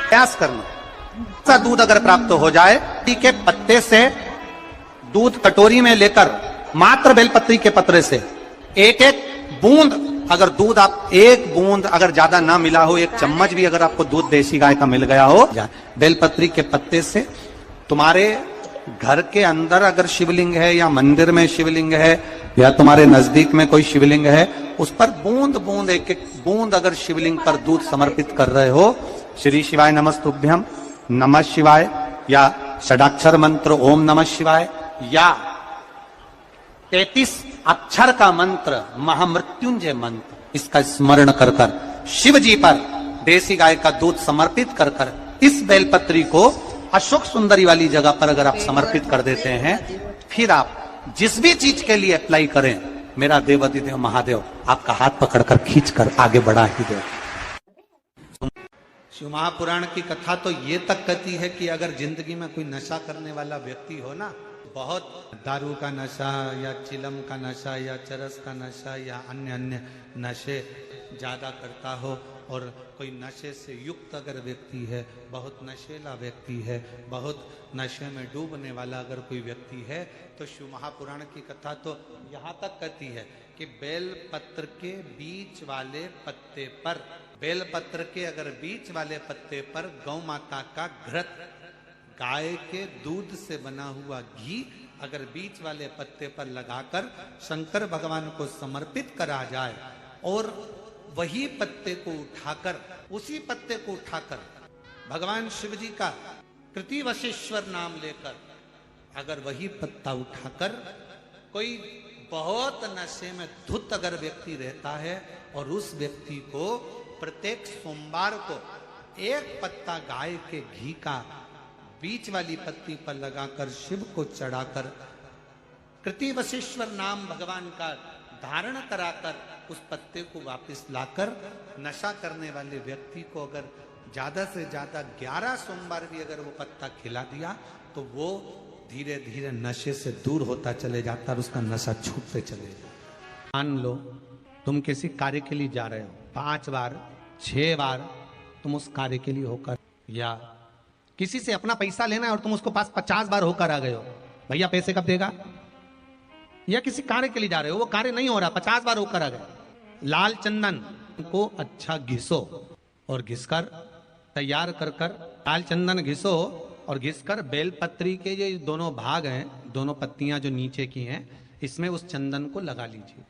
प्रयास करना। ऐसा दूध अगर प्राप्त हो जाए, के पत्ते से दूध कटोरी में लेकर मात्र बेलपत्री के पत्रे से एक एक बूंद, अगर दूध आप एक बूंद अगर ज्यादा ना मिला हो, एक चम्मच भी अगर आपको दूध देसी गाय का मिल गया हो, बेलपत्री के पत्ते से तुम्हारे घर के अंदर अगर शिवलिंग है या मंदिर में शिवलिंग है या तुम्हारे नजदीक में कोई शिवलिंग है, उस पर बूंद बूंद एक एक बूंद अगर शिवलिंग पर दूध समर्पित कर रहे हो, श्री शिवाय नमस्तुभ्यम, नमः शिवाय या षडाक्षर मंत्र ओम नमः शिवाय या 33 अक्षर का मंत्र महामृत्युंजय मंत्र, इसका स्मरण कर कर शिव जी पर देसी गाय का दूध समर्पित कर कर इस बेलपत्री को अशोक सुंदरी वाली जगह पर अगर आप समर्पित कर देते हैं, फिर आप जिस भी चीज के लिए अप्लाई करें, मेरा देवाधिदेव महादेव आपका हाथ पकड़कर खींचकर आगे बढ़ा ही दे। शिव महापुराण की कथा तो ये तक कहती है कि अगर जिंदगी में कोई नशा करने वाला व्यक्ति हो ना, बहुत दारू का नशा या चिलम का नशा या चरस का नशा या अन्य अन्य नशे ज्यादा करता हो, और कोई नशे से युक्त अगर व्यक्ति है, बहुत नशेला व्यक्ति है, बहुत नशे में डूबने वाला अगर कोई व्यक्ति है, तो शिव महापुराण की कथा तो यहाँ तक कहती है कि बेलपत्र के बीच वाले पत्ते पर, बेलपत्र के अगर बीच वाले पत्ते पर गौ माता का घृत, गाय के दूध से बना हुआ घी अगर बीच वाले पत्ते पर लगाकर शंकर भगवान को समर्पित करा जाए, और वही पत्ते को उठाकर, उसी पत्ते को उठाकर भगवान शिव जी का कृति वशिष्वर नाम लेकर, अगर वही पत्ता उठाकर कोई बहुत नशे में धुत अगर व्यक्ति रहता है, और उस व्यक्ति को प्रत्येक सोमवार को एक पत्ता गाय के घी का बीच वाली पत्ती पर लगाकर शिव को चढ़ाकर कृति वशिष्वर नाम भगवान का धारण कराकर उस पत्ते को वापस लाकर नशा करने वाले व्यक्ति को अगर ज्यादा से ज्यादा 11 सोमवार भी अगर वो पत्ता खिला दिया, तो वो धीरे धीरे नशे से दूर होता चले जाता और उसका नशा छूटते चले जाता। मान लो तुम किसी कार्य के लिए जा रहे हो, 5 बार 6 बार तुम उस कार्य के लिए होकर, या किसी से अपना पैसा लेना है और तुम उसको पास 50 बार होकर आ गए हो, भैया पैसे कब देगा, या किसी कार्य के लिए जा रहे हो, वो कार्य नहीं हो रहा, 50 बार होकर आ गए, लाल चंदन को अच्छा घिसो और घिसकर तैयार कर कर, लाल चंदन घिसो और घिसकर बेलपत्री के ये दोनों भाग हैं, दोनों पत्तियां जो नीचे की हैं, इसमें उस चंदन को लगा लीजिए।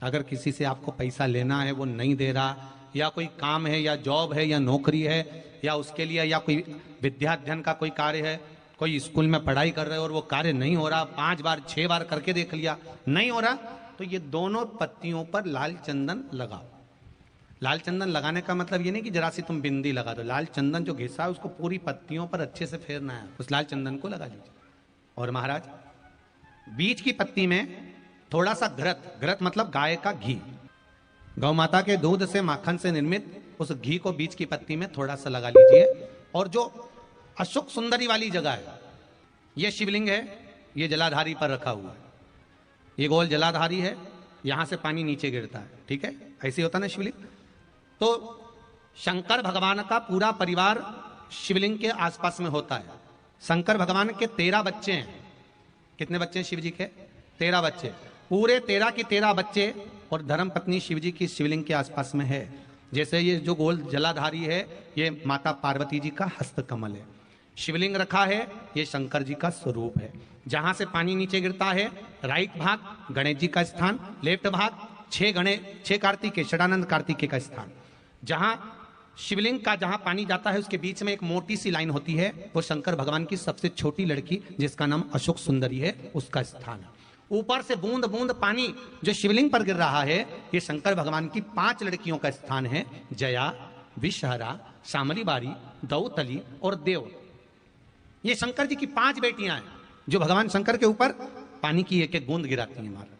अगर किसी से आपको पैसा लेना है, वो नहीं दे रहा, या कोई काम है या जॉब है या नौकरी है या उसके लिए, या कोई विद्याध्ययन का कोई कार्य है, कोई स्कूल में पढ़ाई कर रहे हो और वो कार्य नहीं हो रहा, 5 बार 6 बार करके देख लिया नहीं हो रहा, तो ये दोनों पत्तियों पर लाल चंदन लगाओ। लाल चंदन लगाने का मतलब ये नहीं कि जरा सी तुम बिंदी लगा दो, लाल चंदन जो घिसा है उसको पूरी पत्तियों पर अच्छे से फेरना है, उस लाल चंदन को लगा लीजिए। और महाराज बीच की पत्ती में थोड़ा सा घृत, घृत मतलब गाय का घी, गौ माता के दूध से माखन से निर्मित उस घी को बीच की पत्ती में थोड़ा सा लगा लीजिए। और जो अशोक सुंदरी वाली जगह है, ये शिवलिंग है, ये जलाधारी पर रखा हुआ है, ये गोल जलाधारी है, यहां से पानी नीचे गिरता है, ठीक है, ऐसे होता ना शिवलिंग। तो शंकर भगवान का पूरा परिवार शिवलिंग के आसपास में होता है। शंकर भगवान के 13 बच्चे हैं। कितने बच्चे हैं शिव जी के? 13 बच्चे, पूरे 13 के 13 बच्चे और धर्म पत्नी शिव जी की शिवलिंग के आसपास में है। जैसे ये जो गोल जलाधारी है, ये माता पार्वती जी का हस्त कमल है। शिवलिंग रखा है, ये शंकर जी का स्वरूप है। जहां से पानी नीचे गिरता है, राइट भाग गणेश जी का स्थान, लेफ्ट भाग 6 कार्तिकेय, षडानंद कार्तिकेय का स्थान। जहां शिवलिंग का जहां पानी जाता है, उसके बीच में एक मोटी सी लाइन होती है, वो शंकर भगवान की सबसे छोटी लड़की जिसका नाम अशोक सुंदरी है, उसका स्थान है। ऊपर से बूंद बूंद पानी जो शिवलिंग पर गिर रहा है, ये शंकर भगवान की 5 लड़कियों का स्थान है, जया, विषहरा, शामली बारी, दौतली और देव। ये शंकर जी की 5 बेटियां हैं जो भगवान शंकर के ऊपर पानी की एक एक बूंद गिराती हैं महाराज।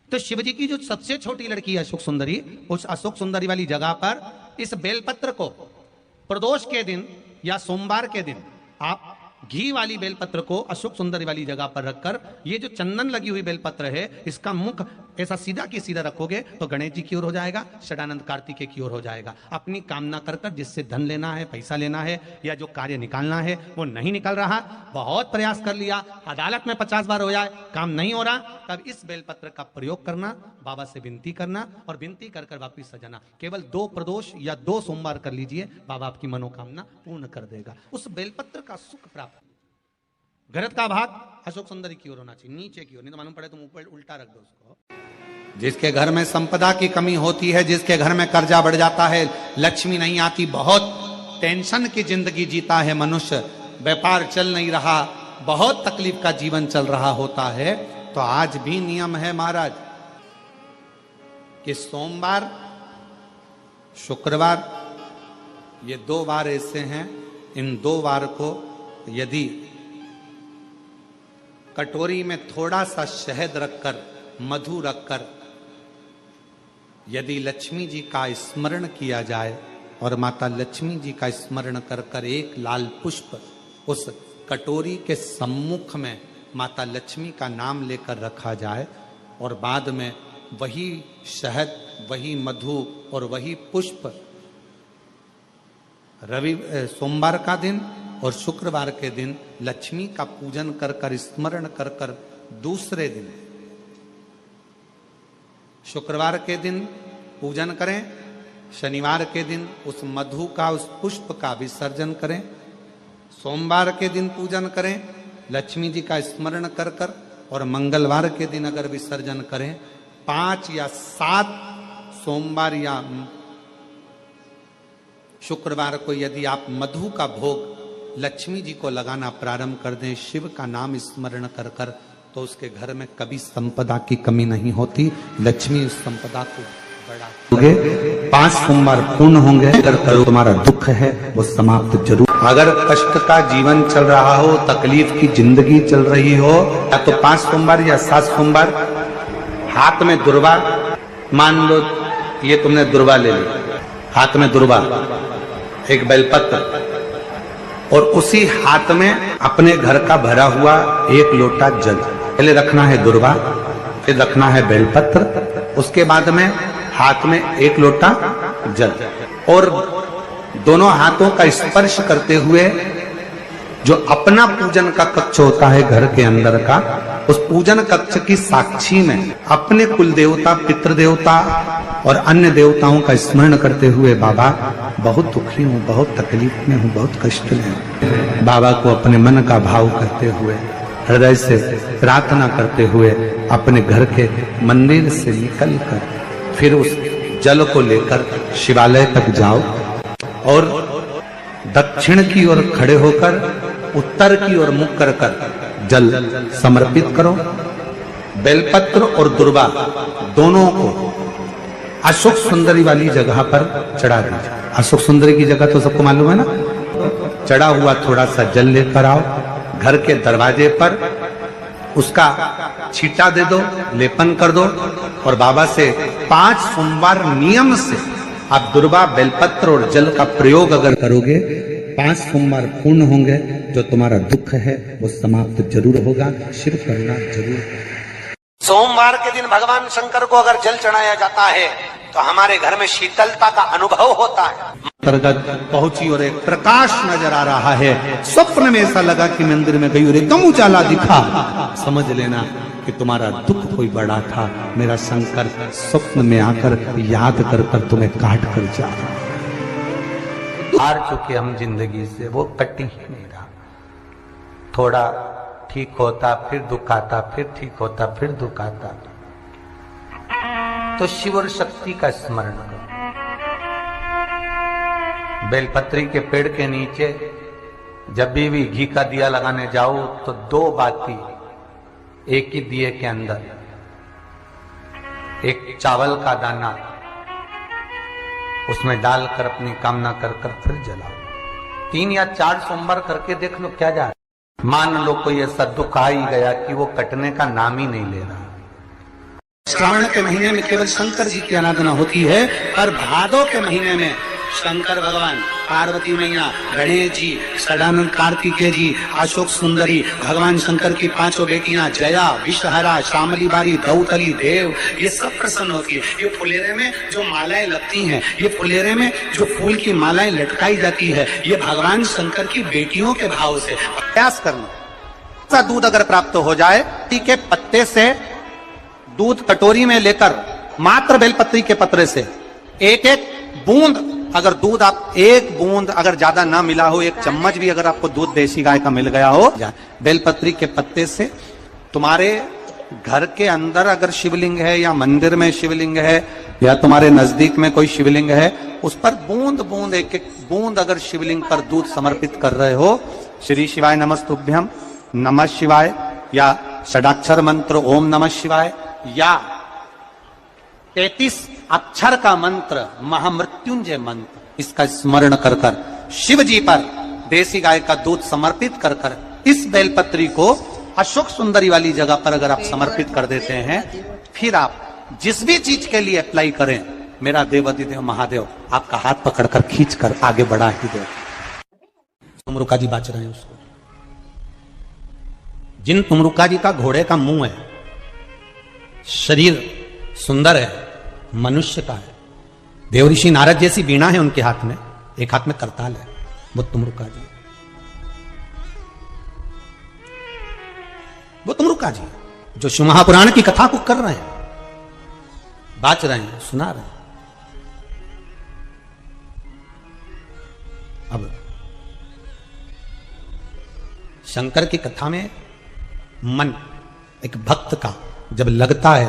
तो शिव जी की जो सबसे छोटी लड़की है अशोक सुंदरी, उस अशोक सुंदरी वाली जगह पर इस बेलपत्र को प्रदोष के दिन या सोमवार के दिन आप घी वाली बेलपत्र को अशोक सुंदरी वाली जगह पर रखकर, ये जो चंदन लगी हुई बेलपत्र है, इसका मुख ऐसा सीधा की सीधा रखोगे तो गणेश जी की ओर हो जाएगा, षडानंद कार्तिकेय की ओर हो जाएगा। अपनी कामना कर कर जिससे धन लेना है, पैसा लेना है या जो कार्य निकालना है वो नहीं निकल रहा, बहुत प्रयास कर लिया, अदालत में 50 बार हो जाए, काम नहीं हो रहा, तब इस बेलपत्र का प्रयोग करना, बाबा से विनती करना और विनती कर कर वापिस सजाना। केवल 2 प्रदोष या 2 सोमवार कर लीजिए, बाबा आपकी मनोकामना पूर्ण कर देगा। उस बेलपत्र का सुख प्राप्त। घरत का भाग अशोक सुंदरी की ओर होना चाहिए, नीचे की ओर, नहीं तो मालूम पड़े तुम ऊपर उल्टा रख दो उसको। जिसके घर में संपदा की कमी होती है, जिसके घर में कर्जा बढ़ जाता है, लक्ष्मी नहीं आती, बहुत टेंशन की जिंदगी जीता है मनुष्य, व्यापार चल नहीं रहा, बहुत तकलीफ का जीवन चल रहा होता है, तो आज भी नियम है महाराज कि सोमवार, शुक्रवार, ये 2 वार ऐसे हैं, इन 2 वार को यदि कटोरी में थोड़ा सा शहद रखकर, मधु रखकर यदि लक्ष्मी जी का स्मरण किया जाए और माता लक्ष्मी जी का स्मरण कर कर एक लाल पुष्प उस कटोरी के सम्मुख में माता लक्ष्मी का नाम लेकर रखा जाए और बाद में वही शहद, वही मधु और वही पुष्प सोमवार का दिन और शुक्रवार के दिन लक्ष्मी का पूजन कर कर, स्मरण कर कर, दूसरे दिन शुक्रवार के दिन पूजन करें, शनिवार के दिन उस मधु का, उस पुष्प का विसर्जन करें, सोमवार के दिन पूजन करें लक्ष्मी जी का स्मरण कर कर, और मंगलवार के दिन अगर विसर्जन करें, 5 या 7 सोमवार या शुक्रवार को यदि आप मधु का भोग लक्ष्मी जी को लगाना प्रारंभ कर दें, शिव का नाम स्मरण कर कर, तो उसके घर में कभी संपदा की कमी नहीं होती, लक्ष्मी उस संपदा को बढ़ाओगे। 5 सोमवार पूर्ण होंगे, अगर करो तुम्हारा दुख है वो समाप्त जरूर। अगर कष्ट का जीवन चल रहा हो, तकलीफ की जिंदगी चल रही हो, या तो 5 सोमवार या 7 सोमवार हाथ में दुर्वा, मान लो ये तुमने दुर्वा ले ली, हाथ में दुर्वा, एक बेलपत्र, और उसी हाथ में अपने घर का भरा हुआ 1 लोटा जल, पहले रखना है दुर्वा, फिर रखना है बेलपत्र, उसके बाद में हाथ में 1 लोटा जल, और दोनों हाथों का स्पर्श करते हुए जो अपना पूजन का कक्ष होता है घर के अंदर का, उस पूजन कक्ष की साक्षी में अपने कुल देवता, पितृ देवता और अन्य देवताओं का स्मरण करते हुए, बाबा बहुत दुखी हूँ, बहुत तकलीफ में हूँ, बहुत कष्ट में हूँ, बाबा को अपने मन का भाव करते हुए, हृदय से प्रार्थना करते हुए अपने घर के मंदिर से निकलकर फिर उस जल को लेकर शिवालय तक जाओ और दक्षिण की ओर खड़े होकर उत्तर की ओर मुख कर कर जल समर्पित करो। बेलपत्र और दुर्वा दोनों को अशोक सुंदरी वाली जगह पर चढ़ा दीजिए। अशोक सुंदरी की जगह तो सबको मालूम है ना। चढ़ा हुआ थोड़ा सा जल लेकर आओ, घर के दरवाजे पर उसका छींटा दे दो, लेपन कर दो, और बाबा से 5 सोमवार नियम से आप दुर्वा, बेलपत्र और जल का प्रयोग अगर करोगे, 5 सोमवार पूर्ण होंगे, जो तुम्हारा दुख है वो समाप्त जरूर होगा, शिव करुणा जरूर। सोमवार के दिन भगवान शंकर को अगर जल चढ़ाया जाता है तो हमारे घर में शीतलता का अनुभव होता है। अंतर्गत पहुंची और एक प्रकाश नजर आ रहा है। स्वप्न में ऐसा लगा कि मंदिर में गई और एकदम उजाला दिखा। समझ लेना कि तुम्हारा दुख कोई बड़ा था। मेरा शंकर स्वप्न में आकर याद कर कर तुम्हें काट कर जा। हार चुके हम जिंदगी से, वो कटी ही नहीं रहा। थोड़ा ठीक होता फिर दुख आता, फिर ठीक होता फिर दुख आता। तो शिव और शक्ति का स्मरण करो। बेलपत्री के पेड़ के नीचे जब भी घी का दिया लगाने जाओ तो 2 बाती एक ही दिए के अंदर, एक चावल का दाना उसमें डालकर अपनी कामना कर कर फिर जलाओ। 3 या 4 सोमवार करके देख लो क्या जा। मान लो कोई ऐसा दुख आ ही गया कि वो कटने का नाम ही नहीं ले रहा। श्रावण के महीने में केवल शंकर जी की आराधना होती है, और भादों के महीने में शंकर भगवान, पार्वती मैया, गणेश जी, सदानंद कार्तिकेय जी, अशोक सुंदरी, भगवान शंकर की पांचों बेटियां जया, विषहरा, श्यामली बारी, दौतली, देव, ये सब प्रसन्न होती है। ये फुलेरे में जो मालाएं लगती हैं, ये फुलेरे में जो फूल की मालाएं लटकाई जाती है, ये भगवान शंकर की बेटियों के भाव से। प्रयास करना, दूध अगर प्राप्त हो जाए, के पत्ते से दूध कटोरी में लेकर मात्र बेलपत्री के पत्रे से एक एक बूंद, अगर दूध आप एक बूंद अगर ज्यादा ना मिला हो, एक चम्मच भी अगर आपको दूध देसी गाय का मिल गया हो, बेलपत्री के पत्ते से तुम्हारे घर के अंदर अगर शिवलिंग है या मंदिर में शिवलिंग है या तुम्हारे नजदीक में कोई शिवलिंग है, उस पर बूंद बूंद एक एक बूंद अगर शिवलिंग पर दूध समर्पित कर रहे हो, श्री शिवाय नमस्तुभ्यम, नमः शिवाय, या षडाक्षर मंत्र ओम नमः शिवाय, या 33 अक्षर का मंत्र महामृत्युंजय मंत्र, इसका स्मरण कर कर शिव जी पर देसी गाय का दूध समर्पित कर कर इस बेलपत्री को अशोक सुंदरी वाली जगह पर अगर आप समर्पित कर देते हैं, फिर आप जिस भी चीज के लिए अप्लाई करें, मेरा देवाधिदेव महादेव आपका हाथ पकड़कर खींच कर आगे बढ़ा ही दे। तुमरुका जी बाच रहे हैं उसको, जिन तुमरुका जी का घोड़े का मुंह है, शरीर सुंदर है, मनुष्य का है, देवऋषि नारद जैसी वीणा है उनके हाथ में, एक हाथ में करताल है, वो तुमरुका जी, वो तुमरुका जी जो शिव महापुराण की कथा को कर रहे हैं, बाच रहे हैं, सुना रहे हैं। अब शंकर की कथा में मन एक भक्त का जब लगता है